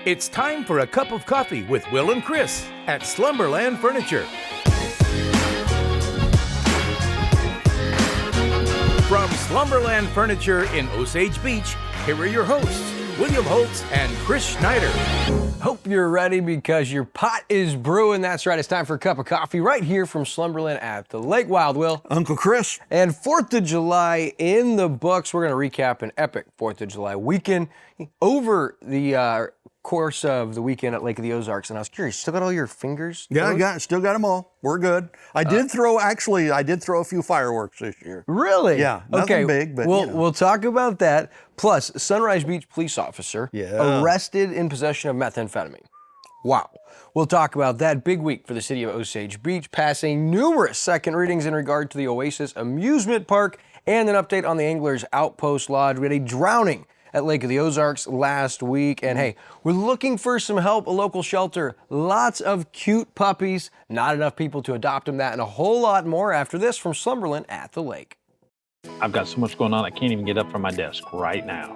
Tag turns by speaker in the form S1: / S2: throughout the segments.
S1: It's time for a cup of coffee with Will and Chris at Slumberland Furniture. From Slumberland Furniture in Osage Beach, here are your hosts, William Holtz and Chris Schneider.
S2: Hope you're ready because your pot is brewing. That's right, it's time for a cup of coffee right here from Slumberland at the Lake. Wild Will.
S3: Uncle Chris.
S2: And 4th of July in the books. We're going to recap an epic 4th of July weekend over the course of the weekend at Lake of the Ozarks. And I was curious, still got all your fingers?
S3: Yeah, still got them all. We're good. I did throw a few fireworks this year.
S2: Really?
S3: Yeah, nothing big, but
S2: we'll talk about that. Plus, Sunrise Beach police officer arrested in possession of methamphetamine. Wow. We'll talk about that. Big week for the city of Osage Beach, passing numerous second readings in regard to the Oasis Amusement Park, and an update on the Anglers Outpost Lodge. We had a drowning at Lake of the Ozarks last week. And hey, we're looking for some help, a local shelter, lots of cute puppies, not enough people to adopt them, that and a whole lot more after this from Slumberland at the Lake.
S4: I've got so much going on, I can't even get up from my desk right now.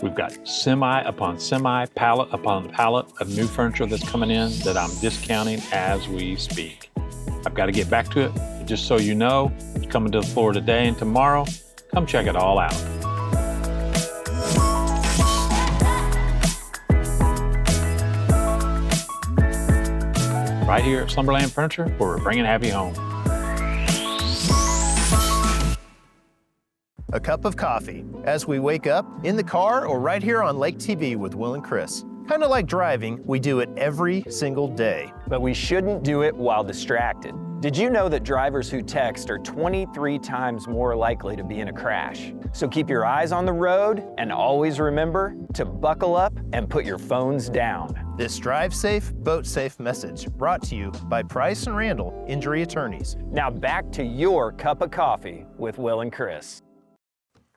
S4: We've got semi upon semi, pallet upon pallet of new furniture that's coming in that I'm discounting as we speak. I've got to get back to it. Just so you know, it's coming to the floor today and tomorrow. Come check it all out. Right here at Slumberland Furniture, where we're bringing happy home.
S5: A cup of coffee as we wake up in the car or right here on Lake TV with Will and Chris. Kind of like driving, we do it every single day.
S6: But we shouldn't do it while distracted. Did you know that drivers who text are 23 times more likely to be in a crash? So keep your eyes on the road and always remember to buckle up and put your phones down.
S5: This Drive Safe, Boat Safe message brought to you by Price and Randall Injury Attorneys.
S6: Now back to your cup of coffee with Will and Chris.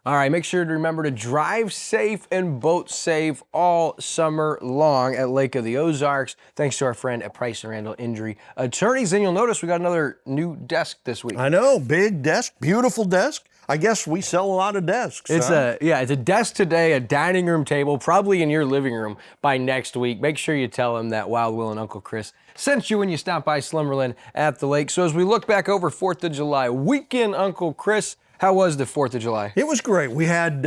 S2: All right, make sure to remember to drive safe and boat safe all summer long at Lake of the Ozarks. Thanks to our friend at Price and Randall Injury Attorneys. And you'll notice we got another new desk this week.
S3: I know, big desk, beautiful desk. I guess we sell a lot of desks.
S2: It's a desk today, a dining room table, probably in your living room by next week. Make sure you tell them that Wild Will and Uncle Chris sent you when you stop by Slumberland at the Lake. So as we look back over 4th of July weekend, Uncle Chris, how was the 4th of July?
S3: It was great. We had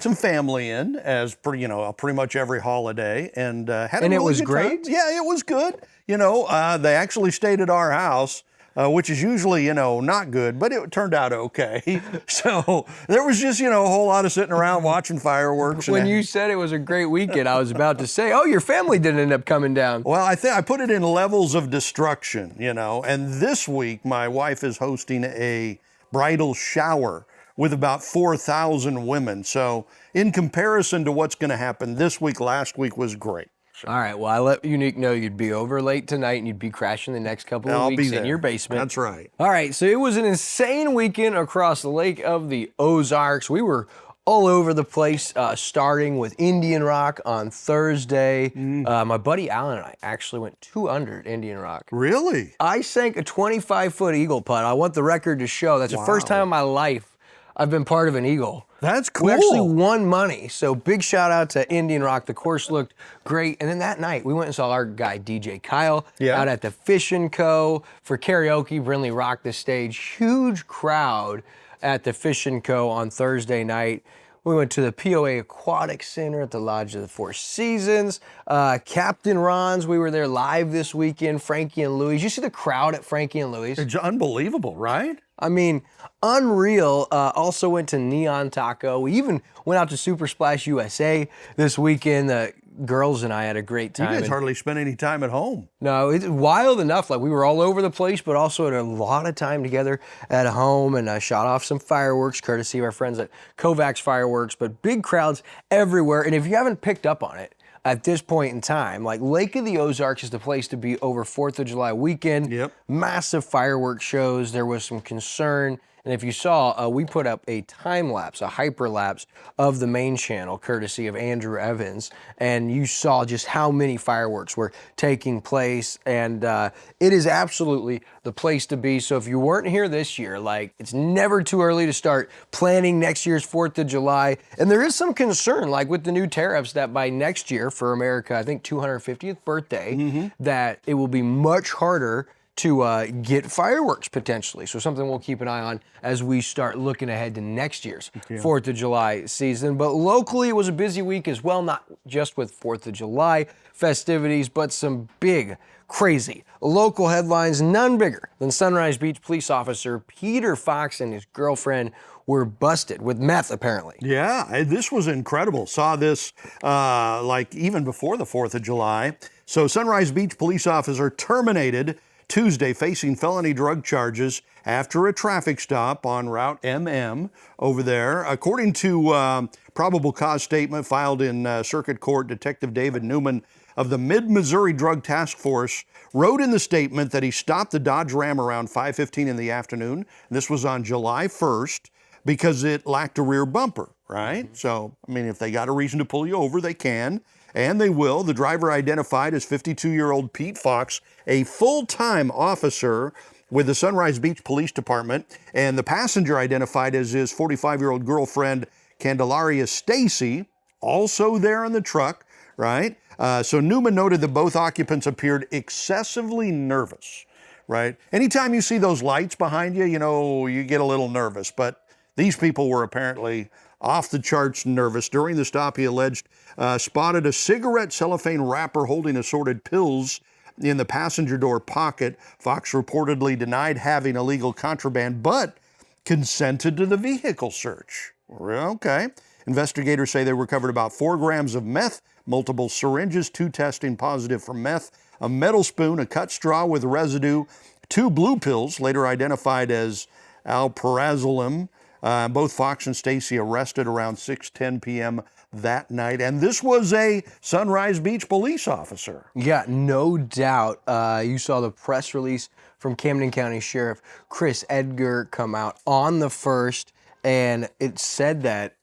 S3: some family in, as pretty much every holiday, and had a really
S2: it was
S3: good
S2: great.
S3: Time. Yeah, it was good. They actually stayed at our house, which is usually not good, but it turned out okay. So there was just a whole lot of sitting around watching fireworks.
S2: When you said it was a great weekend, I was about to say, oh, your family didn't end up coming down.
S3: Well, I think I put it in levels of destruction, And this week, my wife is hosting a bridal shower with about 4,000 women. So in comparison to what's going to happen this week, last week was great. So.
S2: All right, well, I let Unique know you'd be over late tonight and you'd be crashing the next couple of weeks in your basement.
S3: That's right.
S2: All right, so it was an insane weekend across the Lake of the Ozarks. We were all over the place, starting with Indian Rock on Thursday. My buddy Alan and I actually went 2 under at Indian Rock.
S3: Really?
S2: I sank a 25-foot eagle putt. I want the record to show that's the first time in my life I've been part of an eagle.
S3: That's cool.
S2: We actually won money, so big shout out to Indian Rock. The course looked great. And then that night, we went and saw our guy, DJ Kyle, out at the Fishing Co. for karaoke. Brindley rocked the stage. Huge crowd at the Fishing Co. on Thursday night. We went to the POA Aquatic Center at the Lodge of the Four Seasons. Captain Ron's, we were there live this weekend. Frankie and Louie. Did you see the crowd at Frankie and Louie's?
S3: It's unbelievable, right?
S2: I mean, unreal. Also went to Neon Taco. We even went out to Super Splash USA this weekend. The girls and I had a great time.
S3: You guys hardly spent any time at home.
S2: No, it's wild enough. Like, we were all over the place, but also had a lot of time together at home, and shot off some fireworks, courtesy of our friends at Kovacs Fireworks, but big crowds everywhere. And if you haven't picked up on it, at this point in time, like, Lake of the Ozarks is the place to be over 4th of July weekend.
S3: Yep.
S2: Massive fireworks shows. There was some concern And if you saw, we put up a time lapse, a hyperlapse of the main channel, courtesy of Andrew Evans, and you saw just how many fireworks were taking place, and it is absolutely the place to be. So if you weren't here this year, like, it's never too early to start planning next year's 4th of July. And there is some concern, like with the new tariffs, that by next year for America, I think 250th birthday, that it will be much harder to get fireworks potentially. So something we'll keep an eye on as we start looking ahead to next year's 4th of July season. But locally, it was a busy week as well, not just with 4th of July festivities, but some big, crazy local headlines, none bigger than Sunrise Beach police officer Peter Fox and his girlfriend were busted with meth, apparently.
S3: Yeah, this was incredible. Saw this like even before the 4th of July. So Sunrise Beach police officer terminated Tuesday facing felony drug charges after a traffic stop on Route MM over there. According to probable cause statement filed in Circuit Court, Detective David Newman of the Mid-Missouri Drug Task Force wrote in the statement that he stopped the Dodge Ram around 5:15 in the afternoon. This was on July 1st because it lacked a rear bumper, right? So, I mean, if they got a reason to pull you over, they can. And they will. The driver identified as 52-year-old Pete Fox, a full-time officer with the Sunrise Beach Police Department, and the passenger identified as his 45-year-old girlfriend, Candelaria Stacy, also there in the truck, right? So Newman noted that both occupants appeared excessively nervous, right? Anytime you see those lights behind you, you know, you get a little nervous, but these people were apparently off the charts nervous. During the stop, he alleged, spotted a cigarette cellophane wrapper holding assorted pills in the passenger door pocket. Fox reportedly denied having illegal contraband, but consented to the vehicle search. Okay. Investigators say they recovered about 4 grams of meth, multiple syringes, 2 testing positive for meth, a metal spoon, a cut straw with residue, 2 blue pills, later identified as alprazolam. Both Fox and Stacy arrested around 6:10 p.m. that night. And this was a Sunrise Beach police officer.
S2: Yeah, no doubt. You saw the press release from Camden County Sheriff Chris Edgar come out on the 1st, and it said that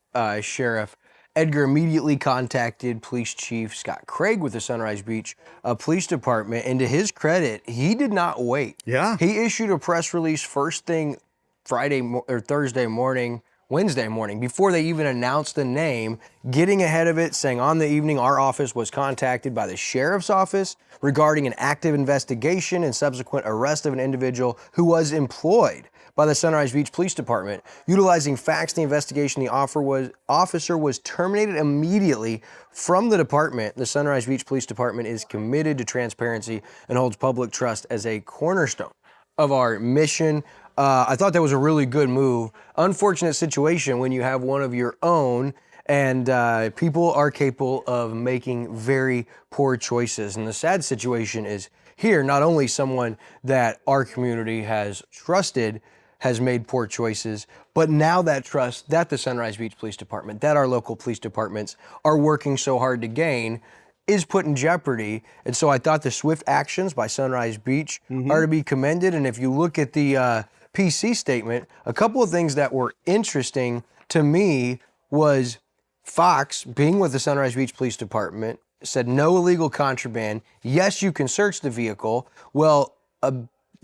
S2: Sheriff Edgar immediately contacted Police Chief Scott Craig with the Sunrise Beach Police Department, and to his credit, he did not wait.
S3: Yeah.
S2: He issued a press release first thing Thursday morning, Wednesday morning, before they even announced the name, getting ahead of it, saying on the evening our office was contacted by the sheriff's office regarding an active investigation and subsequent arrest of an individual who was employed by the Sunrise Beach Police Department. Utilizing facts in the investigation, the officer was terminated immediately from the department. The Sunrise Beach Police Department is committed to transparency and holds public trust as a cornerstone of our mission. I thought that was a really good move. Unfortunate situation when you have one of your own, and people are capable of making very poor choices. And the sad situation is here, not only someone that our community has trusted has made poor choices, but now that trust that the Sunrise Beach Police Department, that our local police departments are working so hard to gain, is put in jeopardy. And so I thought the swift actions by Sunrise Beach are to be commended. And if you look at the PC statement, a couple of things that were interesting to me was Fox, being with the Sunrise Beach Police Department, said no illegal contraband. Yes, you can search the vehicle. Well,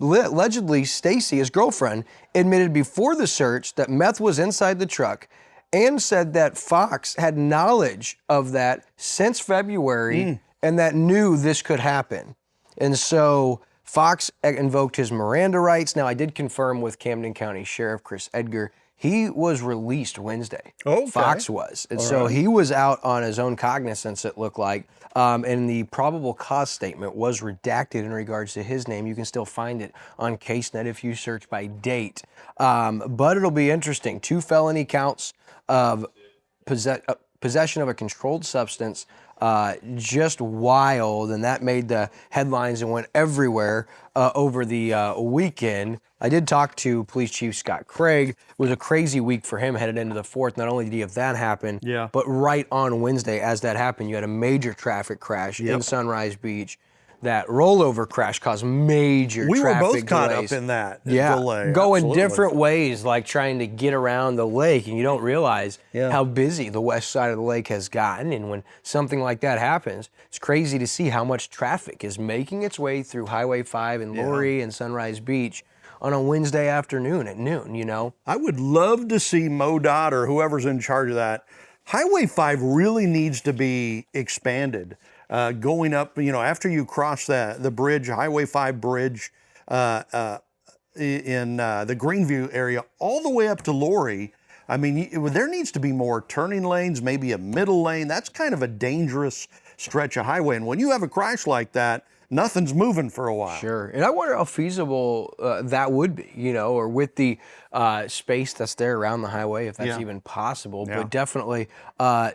S2: allegedly, Stacy, his girlfriend, admitted before the search that meth was inside the truck and said that Fox had knowledge of that since February and that knew this could happen. And so Fox invoked his Miranda rights. Now, I did confirm with Camden County Sheriff Chris Edgar, he was released Wednesday.
S3: Okay.
S2: Fox was. And so he was out on his own cognizance, it looked like. And the probable cause statement was redacted in regards to his name. You can still find it on CaseNet if you search by date. But it'll be interesting. 2 felony counts of possession of a controlled substance, just wild, and that made the headlines and went everywhere over the weekend. I did talk to Police Chief Scott Craig. It was a crazy week for him headed into the 4th. Not only did he have that happen, but right on Wednesday as that happened, you had a major traffic crash in Sunrise Beach that rollover crash caused major
S3: We were
S2: traffic
S3: both caught
S2: delays.
S3: up in that
S2: Yeah,
S3: delay.
S2: going
S3: absolutely.
S2: different ways, like trying to get around the lake, and you don't realize how busy the west side of the lake has gotten. And when something like that happens, it's crazy to see how much traffic is making its way through Highway 5 and Laurie and Sunrise Beach on a Wednesday afternoon at noon, you know?
S3: I would love to see MoDOT or whoever's in charge of that. Highway 5 really needs to be expanded. Going up, you know, after you cross the bridge, Highway 5 bridge in the Greenview area, all the way up to Laurie. I mean, there needs to be more turning lanes, maybe a middle lane. That's kind of a dangerous stretch of highway. And when you have a crash like that, nothing's moving for a while.
S2: Sure. And I wonder how feasible that would be, you know, or with the space that's there around the highway, if that's even possible. But definitely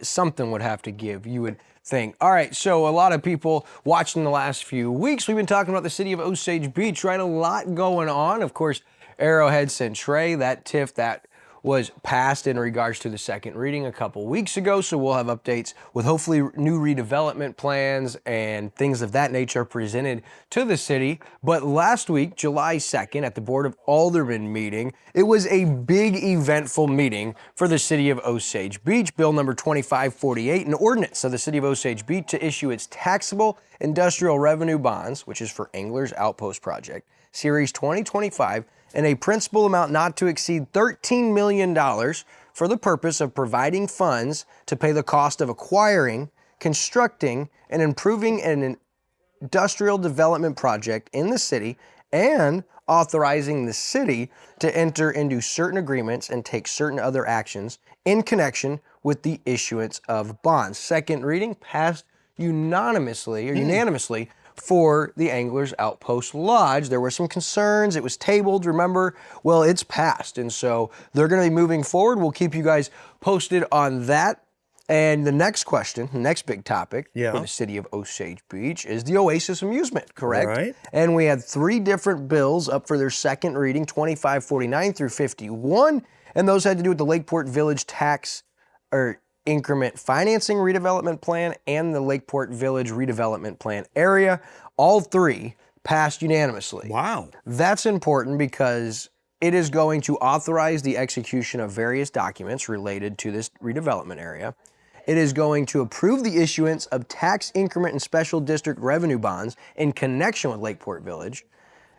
S2: something would have to give, you would think. All right, so a lot of people watching the last few weeks, we've been talking about the city of Osage Beach, right? A lot going on. Of course, Arrowhead Centray, that TIF that was passed in regards to the second reading a couple weeks ago. So we'll have updates with hopefully new redevelopment plans and things of that nature presented to the city. But last week, July 2nd, at the Board of Aldermen meeting, it was a big eventful meeting for the city of Osage Beach. Bill number 2548, an ordinance of the city of Osage Beach to issue its taxable industrial revenue bonds, which is for Angler's Outpost project, Series 2025, and a principal amount not to exceed $13 million for the purpose of providing funds to pay the cost of acquiring, constructing, and improving an industrial development project in the city, and authorizing the city to enter into certain agreements and take certain other actions in connection with the issuance of bonds. Second reading passed unanimously for the Anglers Outpost Lodge. There were some concerns. It was tabled, remember? Well, it's passed, and so they're going to be moving forward. We'll keep you guys posted on that. And the next question, the next big topic for the city of Osage Beach is the Oasis Amusement, correct?
S3: Right.
S2: And we had 3 different bills up for their second reading, 2549 through 51, and those had to do with the Lakeport Village tax or increment financing redevelopment plan and the Lakeport Village redevelopment plan area. All 3 passed unanimously.
S3: Wow.
S2: That's important because it is going to authorize the execution of various documents related to this redevelopment area. It is going to approve the issuance of tax increment and special district revenue bonds in connection with Lakeport Village,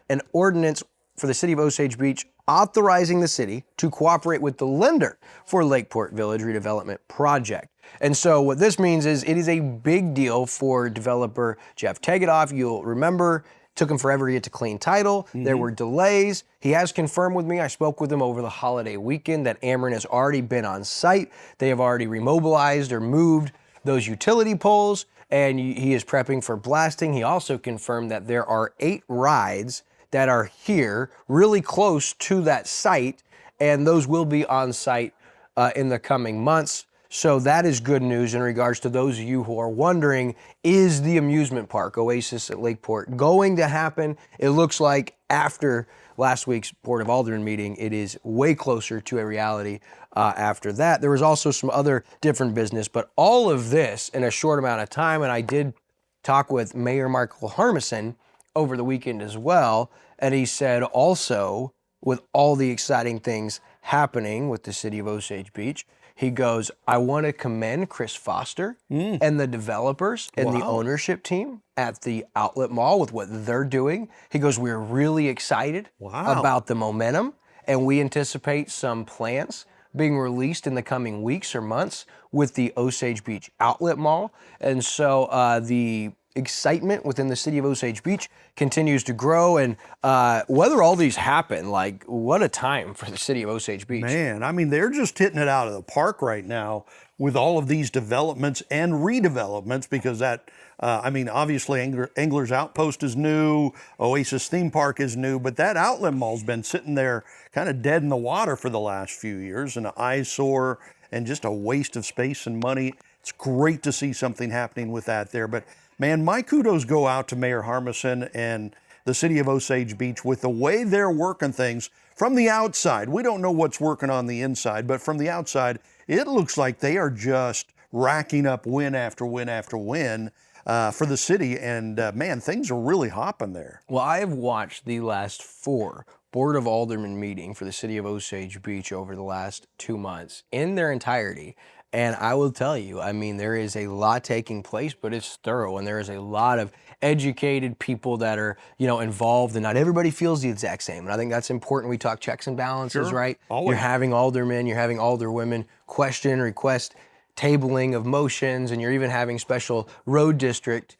S2: an ordinance for the city of Osage Beach authorizing the city to cooperate with the lender for Lakeport Village redevelopment project. And so what this means is it is a big deal for developer Jeff Tegedoff. You'll remember, it took him forever to get to clean title. There were delays. He has confirmed with me, I spoke with him over the holiday weekend, that Ameren has already been on site. They have already remobilized or moved those utility poles, and he is prepping for blasting. He also confirmed that there are 8 rides that are here really close to that site, and those will be on site in the coming months. So that is good news in regards to those of you who are wondering, is the amusement park, Oasis at Lakeport, going to happen? It looks like after last week's Board of Aldermen meeting, it is way closer to a reality after that. There was also some other different business, but all of this in a short amount of time, and I did talk with Mayor Michael Harmison over the weekend as well, and he said also, with all the exciting things happening with the city of Osage Beach, he goes, I want to commend Chris Foster and the developers and the ownership team at the Outlet Mall with what they're doing. He goes, we're really excited about the momentum, and we anticipate some plans being released in the coming weeks or months with the Osage Beach Outlet Mall. And so the excitement within the city of Osage Beach continues to grow, and whether all these happen, like, what a time for the city of Osage Beach.
S3: Man, I mean, they're just hitting it out of the park right now with all of these developments and redevelopments, because that, I mean, obviously Angler's Outpost is new, Oasis Theme Park is new, but that outlet mall's been sitting there kind of dead in the water for the last few years, and an eyesore and just a waste of space and money. It's great to see something happening with that there, but man, my kudos go out to Mayor Harmison and the city of Osage Beach with the way they're working things from the outside. We don't know what's working on the inside, but from the outside, it looks like they are just racking up win after win after win for the city. And man, things are really hopping there.
S2: Well, I have watched the last 4 Board of Aldermen meeting for the city of Osage Beach over the last 2 months in their entirety. And I will tell you, I mean, there is a lot taking place, but it's thorough, and there is a lot of educated people that are, involved, and not everybody feels the exact same. And I think that's important. We talk checks and balances,
S3: Sure.
S2: right?
S3: Always.
S2: You're having aldermen, you're having alderwomen request tabling of motions, and you're even having special road district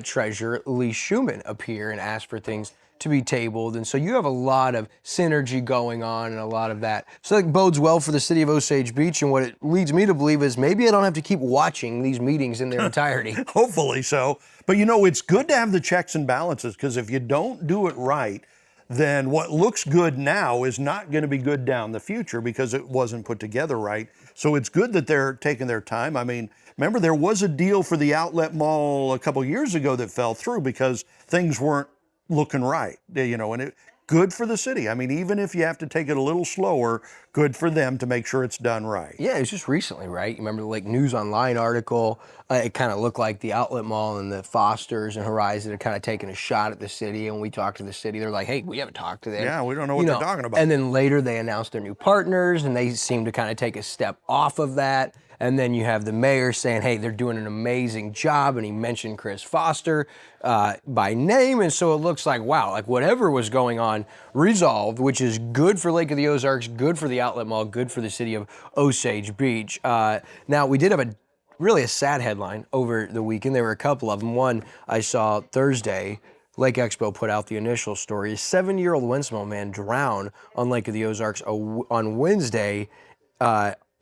S2: treasurer Lee Schumann appear and ask for things to be tabled. And so you have a lot of synergy going on and a lot of that. So that bodes well for the city of Osage Beach. And what it leads me to believe is maybe I don't have to keep watching these meetings in their entirety.
S3: Hopefully so. But it's good to have the checks and balances, because if you don't do it right, then what looks good now is not going to be good down the future because it wasn't put together right. So it's good that they're taking their time. I mean, remember, there was a deal for the outlet mall a couple years ago that fell through because things weren't looking right, and good for the city. I mean, even if you have to take it a little slower, good for them to make sure it's done right.
S2: Yeah, it was just recently, right? You remember the News Online article? It kind of looked like the outlet mall and the Fosters and Horizon had kind of taken a shot at the city. And when we talked to the city, they're like, hey, we haven't talked to them.
S3: Yeah, we don't know what they're talking about.
S2: And then later they announced their new partners, and they seem to kind of take a step off of that. And then you have the mayor saying, hey, they're doing an amazing job. And he mentioned Chris Foster by name. And so it looks like, wow, whatever was going on resolved, which is good for Lake of the Ozarks, good for the outlet mall, good for the city of Osage Beach. Now, we did have a sad headline over the weekend. There were a couple of them. One I saw Thursday. Lake Expo put out the initial story. A 7-year-old Winslow man drowned on Lake of the Ozarks on Wednesday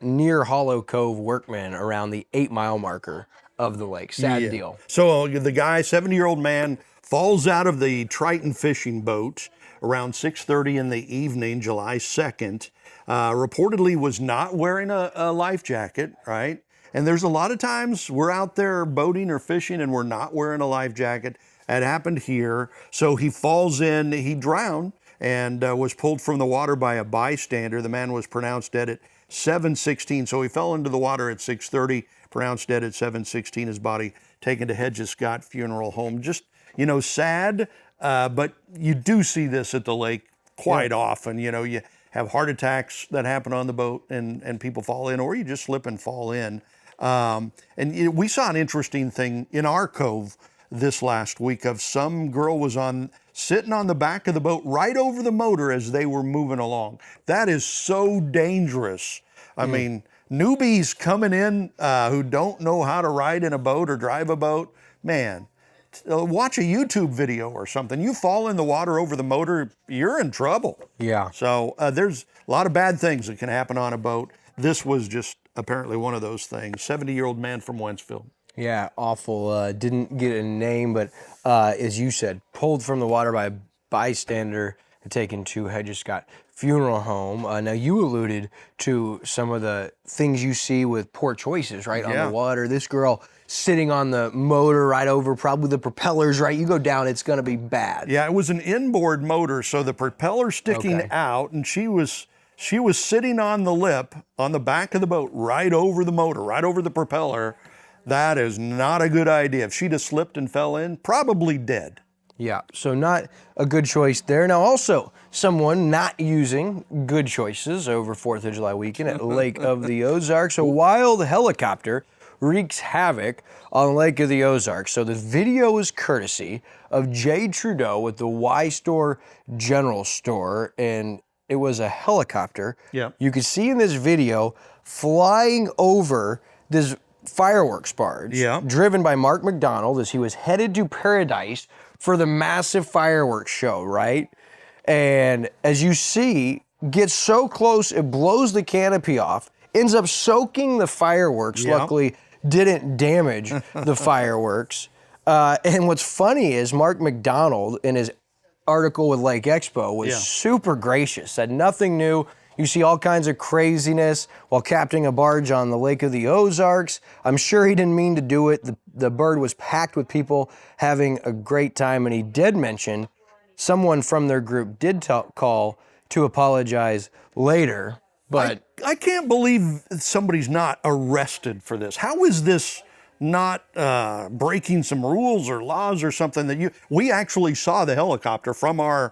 S2: near Hollow Cove Workman around the 8-mile marker of the lake. Sad deal.
S3: So the guy, 70-year-old man, falls out of the Triton fishing boat around 6:30 in the evening, July 2nd. Reportedly was not wearing a life jacket, right? And there's a lot of times we're out there boating or fishing and we're not wearing a life jacket. That happened here. So he falls in, he drowned, and was pulled from the water by a bystander. The man was pronounced dead at 7:16. So he fell into the water at 6:30, pronounced dead at 7:16. His body taken to Hedges Scott Funeral Home. Just, sad, but you do see this at the lake quite often. You have heart attacks that happen on the boat and people fall in, or you just slip and fall in. And we saw an interesting thing in our cove this last week of some girl was sitting on the back of the boat right over the motor as they were moving along. That is so dangerous. I mean, newbies coming in who don't know how to ride in a boat or drive a boat, man, watch a YouTube video or something. You fall in the water over the motor, you're in trouble. Yeah. So there's a lot of bad things that can happen on a boat. This was just apparently one of those things. 70-year-old man from Wentzville.
S2: Yeah, awful. Didn't get a name, but as you said, pulled from the water by a bystander and taken to Hedges Scott Funeral Home. Now, you alluded to some of the things you see with poor choices, right, on the water. This girl sitting on the motor right over probably the propellers, right? You go down, it's going to be bad.
S3: Yeah, it was an inboard motor, so the propeller's sticking out, and she was sitting on the lip on the back of the boat right over the motor, right over the propeller. That is not a good idea. If she'd have slipped and fell in, probably dead.
S2: Yeah, so not a good choice there. Now also, someone not using good choices over 4th of July weekend at Lake of the Ozarks. A wild helicopter wreaks havoc on Lake of the Ozarks. So the video is courtesy of Jay Trudeau with the Y Store General Store, and it was a helicopter. Yeah. You could see in this video flying over this fireworks barge, driven by Mark McDonald as he was headed to Paradise for the massive fireworks show, right? And as you see, gets so close, it blows the canopy off, ends up soaking the fireworks, luckily didn't damage the fireworks. And what's funny is Mark McDonald, in his article with Lake Expo, was super gracious, said nothing new. You see all kinds of craziness while captaining a barge on the Lake of the Ozarks. I'm sure he didn't mean to do it. The bird was packed with people having a great time, and he did mention someone from their group did call to apologize later, But
S3: I can't believe somebody's not arrested for this. How is this not breaking some rules or laws or something we actually saw the helicopter from our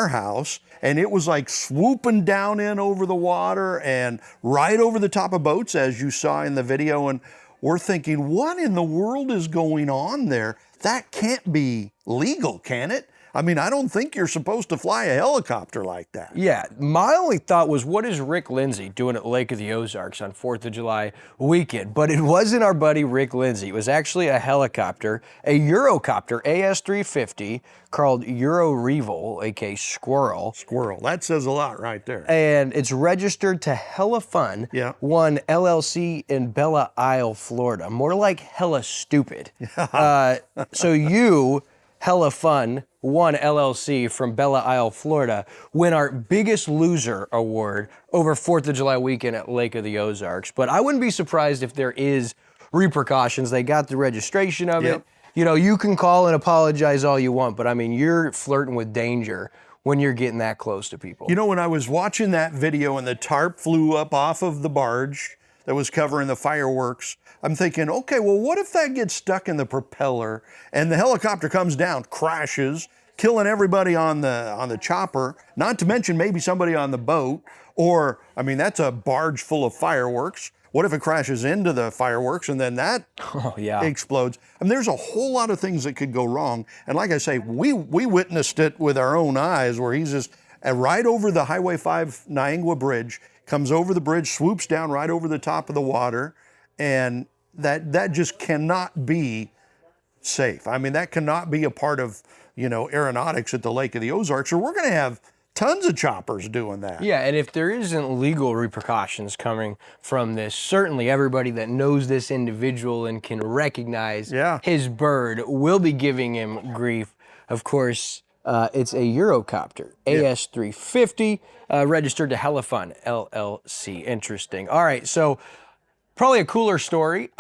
S3: house, and it was like swooping down in over the water and right over the top of boats, as you saw in the video. And we're thinking, what in the world is going on there? That can't be legal, can it? I mean, I don't think you're supposed to fly a helicopter like that.
S2: Yeah, my only thought was, what is Rick Lindsay doing at Lake of the Ozarks on 4th of July weekend? But it wasn't our buddy Rick Lindsay. It was actually a helicopter, a Eurocopter AS-350 called Euro Revol, aka Squirrel.
S3: Squirrel, that says a lot right there.
S2: And it's registered to Hella Fun, One LLC in Belle Isle, Florida. More like Hella Stupid. So you, Hella Fun, One LLC from Belle Isle, Florida, win our Biggest Loser award over 4th of July weekend at Lake of the Ozarks. But I wouldn't be surprised if there is repercussions. They got the registration of it. You know, you can call and apologize all you want, but I mean, you're flirting with danger when you're getting that close to people.
S3: You know, when I was watching that video and the tarp flew up off of the barge that was covering the fireworks, I'm thinking, okay, well, what if that gets stuck in the propeller and the helicopter comes down, crashes, killing everybody on the chopper, not to mention maybe somebody on the boat, or, I mean, that's a barge full of fireworks. What if it crashes into the fireworks and then that explodes? I mean, there's a whole lot of things that could go wrong. And like I say, we witnessed it with our own eyes, where he's just right over the Highway 5 Niangua Bridge, comes over the bridge, swoops down right over the top of the water, and that just cannot be safe. I mean, that cannot be a part of, you know, aeronautics at the Lake of the Ozarks, or we're going to have tons of choppers doing that.
S2: Yeah, and if there isn't legal repercussions coming from this, certainly everybody that knows this individual and can recognize his bird will be giving him grief. Of course, it's a Eurocopter, AS-350, registered to Hella Fun, LLC. Interesting. All right, so probably a cooler story.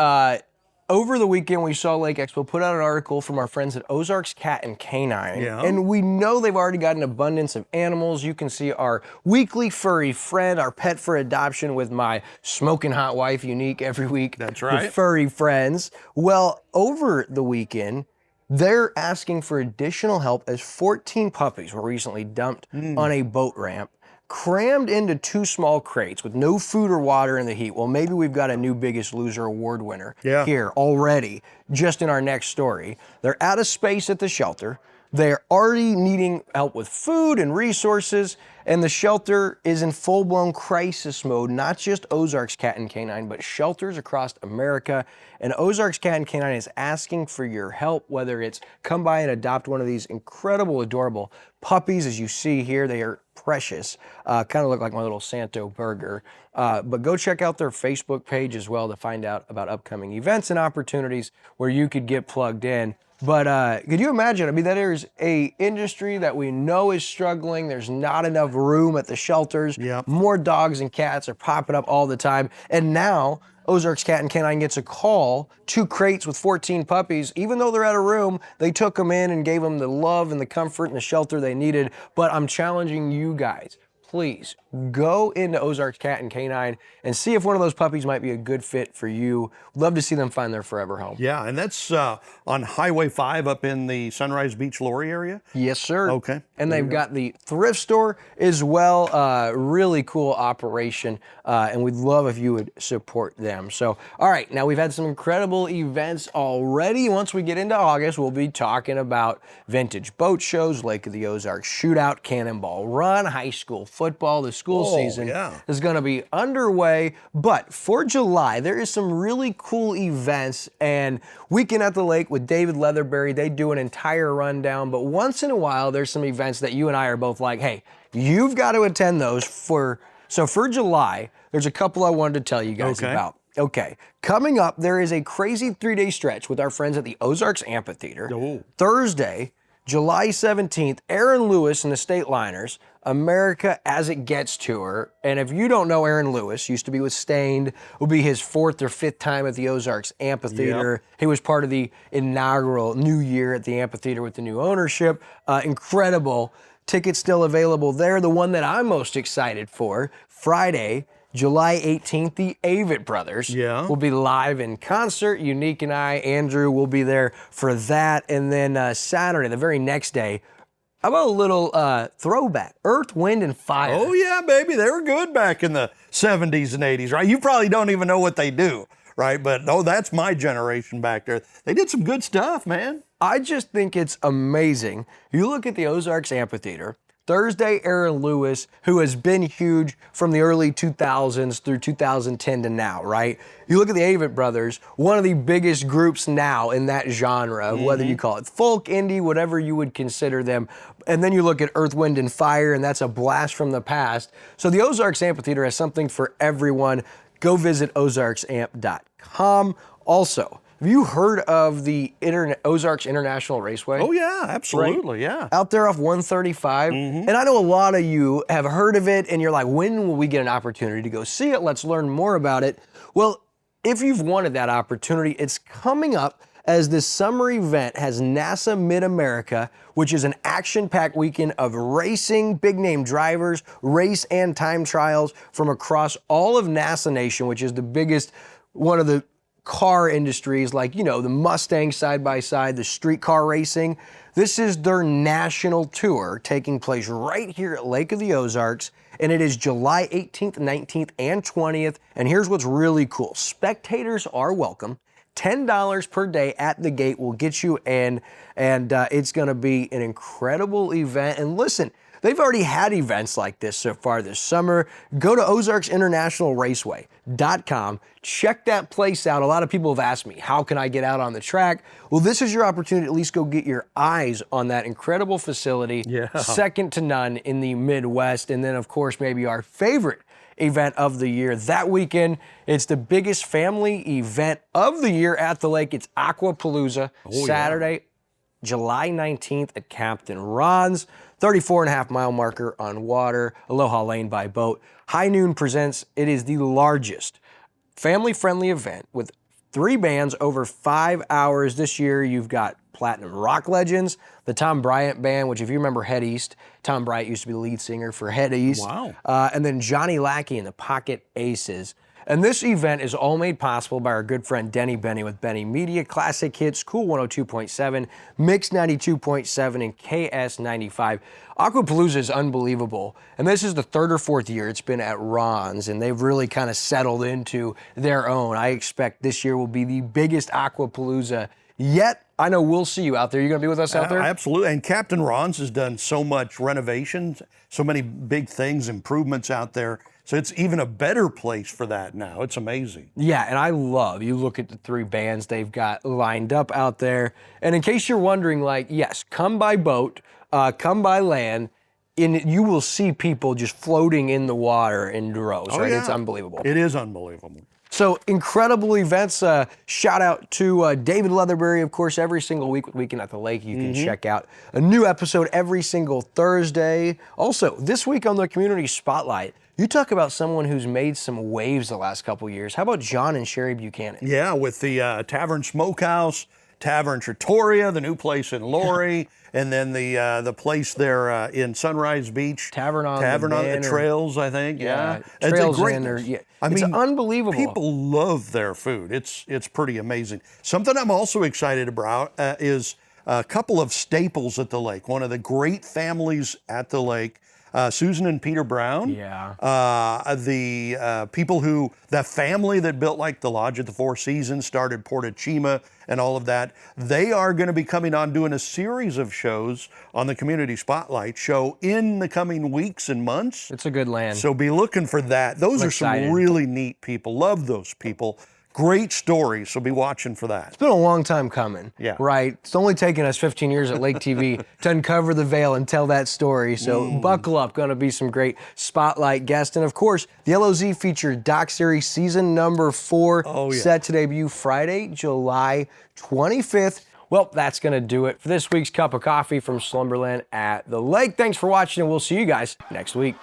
S2: Over the weekend, we saw Lake Expo put out an article from our friends at Ozarks Cat and Canine, and we know they've already got an abundance of animals. You can see our weekly furry friend, our pet for adoption with my smoking hot wife, Unique, every week.
S3: That's right.
S2: The furry friends. Well, over the weekend, they're asking for additional help as 14 puppies were recently dumped on a boat ramp, crammed into 2 small crates with no food or water in the heat. Well, maybe we've got a new Biggest Loser award winner here already, just in our next story. They're out of space at the shelter. They're already needing help with food and resources, and the shelter is in full-blown crisis mode, not just Ozarks Cat and Canine, but shelters across America. And Ozarks Cat and Canine is asking for your help, whether it's come by and adopt one of these incredible, adorable puppies. As you see here, they are precious, kind of look like my little Santo burger. But go check out their Facebook page as well to find out about upcoming events and opportunities where you could get plugged in. But could you imagine? I mean, that is a industry that we know is struggling. There's not enough room at the shelters. More dogs and cats are popping up all the time. And now Ozarks Cat and Canine gets a call, 2 crates with 14 puppies. Even though they're out of room, they took them in and gave them the love and the comfort and the shelter they needed. But I'm challenging you guys, please go into Ozarks Cat and Canine and see if one of those puppies might be a good fit for you. Love to see them find their forever home.
S3: Yeah, and that's on Highway 5 up in the Sunrise Beach Lori area?
S2: Yes, sir.
S3: Okay.
S2: And they've got the thrift store as well. Really cool operation, and we'd love if you would support them. So, all right, now we've had some incredible events already. Once we get into August, we'll be talking about vintage boat shows, Lake of the Ozarks Shootout, Cannonball Run, high school football. The school season is going to be underway. But for July, there is some really cool events, and Weekend at the Lake with David Leatherberry, they do an entire rundown. But once in a while, there's some events that you and I are both like, hey, you've got to attend those. So for July, there's a couple I wanted to tell you guys about. Okay, coming up, there is a crazy 3-day stretch with our friends at the Ozarks Amphitheater. Thursday, July 17th, Aaron Lewis and the State Liners, America as It Gets Tour. And if you don't know Aaron Lewis, used to be with Stained, will be his 4th or 5th time at the Ozarks Amphitheater. He was part of the inaugural New Year at the Amphitheater with the new ownership. Incredible Tickets still available there. The one that I'm most excited for, Friday, July 18th, the Avett brothers will be live in concert. Unique and I, Andrew, will be there for that. And then Saturday, the very next day, how about a little throwback? Earth, Wind, and Fire.
S3: Oh, yeah, baby. They were good back in the 70s and 80s, right? You probably don't even know what they do, right? But, oh, that's my generation back there. They did some good stuff, man.
S2: I just think it's amazing. You look at the Ozarks Amphitheater, Thursday, Aaron Lewis, who has been huge from the early 2000s through 2010 to now, right? You look at the Avett brothers, one of the biggest groups now in that genre, whether you call it folk, indie, whatever you would consider them. And then you look at Earth, Wind, and Fire, and that's a blast from the past. So the Ozarks Amphitheater has something for everyone. Go visit ozarksamp.com. Also, have you heard of the Ozarks International Raceway?
S3: Oh, yeah, absolutely, yeah.
S2: Out there off 135. And I know a lot of you have heard of it, and you're like, when will we get an opportunity to go see it? Let's learn more about it. Well, if you've wanted that opportunity, it's coming up as this summer event has NASA Mid-America, which is an action-packed weekend of racing, big-name drivers, race and time trials from across all of NASA Nation, which is the biggest, one of the car industries, like, you know, the Mustang side-by-side, the street car racing. This is their national tour taking place right here at Lake of the Ozarks, and it is July 18th, 19th, and 20th. And here's what's really cool. Spectators are welcome. $10 per day at the gate will get you in, and it's going to be an incredible event. And listen, they've already had events like this so far this summer. Go to ozarksinternationalraceway.com. Check that place out. A lot of people have asked me, how can I get out on the track? Well, this is your opportunity to at least go get your eyes on that incredible facility, second to none in the Midwest. And then, of course, maybe our favorite event of the year that weekend. It's the biggest family event of the year at the lake. It's Aquapalooza, Saturday, July 19th at Captain Ron's. 34.5-mile marker on water, Aloha Lane by boat. High Noon presents, it is the largest family-friendly event with 3 bands over 5 hours. This year you've got Platinum Rock Legends, the Tom Bryant Band, which if you remember Head East, Tom Bryant used to be the lead singer for Head East.
S3: Wow.
S2: And then Johnny Lackey and the Pocket Aces. And this event is all made possible by our good friend Denny Benny with Benny Media, Classic Hits, Cool 102.7, Mix 92.7, and KS 95. Aquapalooza is unbelievable. And this is the 3rd or 4th year it's been at Ron's, and they've really kind of settled into their own. I expect this year will be the biggest Aquapalooza yet. I know we'll see you out there. You're going to be with us out there?
S3: Absolutely. And Captain Ron's has done so much renovations, so many big things, improvements out there. So it's even a better place for that now. It's amazing.
S2: Yeah, and I love, you look at the 3 bands they've got lined up out there. And in case you're wondering, like, yes, come by boat, come by land, and you will see people just floating in the water in droves, right?
S3: Yeah.
S2: It's unbelievable.
S3: It is unbelievable.
S2: So incredible events. Shout out to David Leatherberry, of course, every single week with Weekend at the Lake. You can check out a new episode every single Thursday. Also, this week on the Community Spotlight, you talk about someone who's made some waves the last couple years. How about John and Sherry Buchanan?
S3: Yeah, with the Tavern Smokehouse, Tavern Trattoria, the new place in Laurie, and then the place there in Sunrise Beach.
S2: Tavern on
S3: the Trails, I think. Yeah.
S2: Trails
S3: it's a great,
S2: it's unbelievable.
S3: People love their food. It's pretty amazing. Something I'm also excited about is a couple of staples at the lake. One of the great families at the lake, Susan and Peter Brown.
S2: Yeah.
S3: The people who, the family that built like the Lodge at the Four Seasons, started Portachima and all of that, they are going to be coming on doing a series of shows on the Community Spotlight show in the coming weeks and months.
S2: It's a good land.
S3: So be looking for that. Those are some really neat people. Love those people. Great stories, so be watching for that.
S2: It's been a long time coming, right? It's only taken us 15 years at Lake TV to uncover the veil and tell that story, so buckle up. Going to be some great spotlight guests. And of course, the LOZ featured doc series season number 4 set to debut Friday, July 25th. Well, that's going to do it for this week's Cup of Coffee from Slumberland at the Lake. Thanks for watching, and we'll see you guys next week.